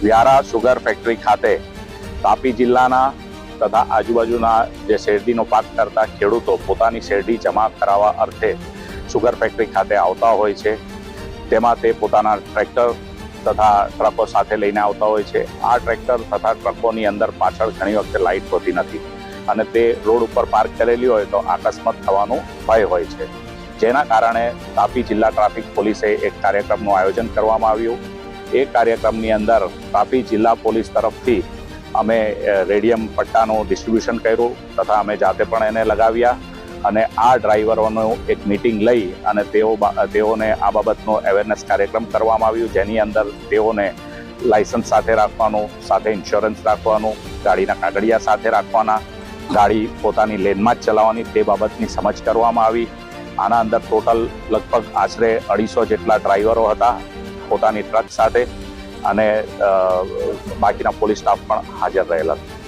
Vyara sugar factory ખાતે તાપી જિલ્લાના તથા આજુબાજુના જે શેરડીનો પાક કરતા ખેડૂતો પોતાની શેરડી જમા કરાવવા અર્થે સુગર ફેક્ટરી ખાતે આવતા હોય છે. તેમાં તે પોતાના ટ્રેક્ટર તથા ટ્રકો સાથે લઈને આવતા હોય છે. આ ટ્રેક્ટર તથા ટ્રકોની અંદર પાછળ ઘણી વખતે લાઇટ હોતી નથી અને તે રોડ ઉપર પાર્ક કરેલી હોય તો અકસ્માત થવાનું ભય હોય છે. જેના કારણે તાપી જિલ્લા ટ્રાફિક પોલીસે એક કાર્યક્રમનું આયોજન કરવામાં આવ્યું. એ કાર્યક્રમની અંદર તાપી જિલ્લા પોલીસ તરફથી અમે રેડિયમ પટ્ટાનું ડિસ્ટ્રીબ્યુશન કર્યું તથા અમે જાતે પણ એને લગાવ્યા અને આ ડ્રાઈવરોનું એક મીટિંગ લઈ અને તેઓને આ બાબતનો અવેરનેસ કાર્યક્રમ કરવામાં આવ્યું, જેની અંદર તેઓને લાયસન્સ સાથે રાખવાનું, સાથે ઇન્સ્યોરન્સ રાખવાનું, ગાડીના કાગળિયા સાથે રાખવાના, ગાડી પોતાની લેનમાં જ ચલાવવાની તે બાબતની સમજ કરવામાં આવી. આના અંદર ટોટલ લગભગ આશરે 250 જેટલા ડ્રાઈવરો હતા પોતાની ટ્રક સાથે અને બાકીના પોલીસ સ્ટાફ પણ હાજર રહેલા હતા.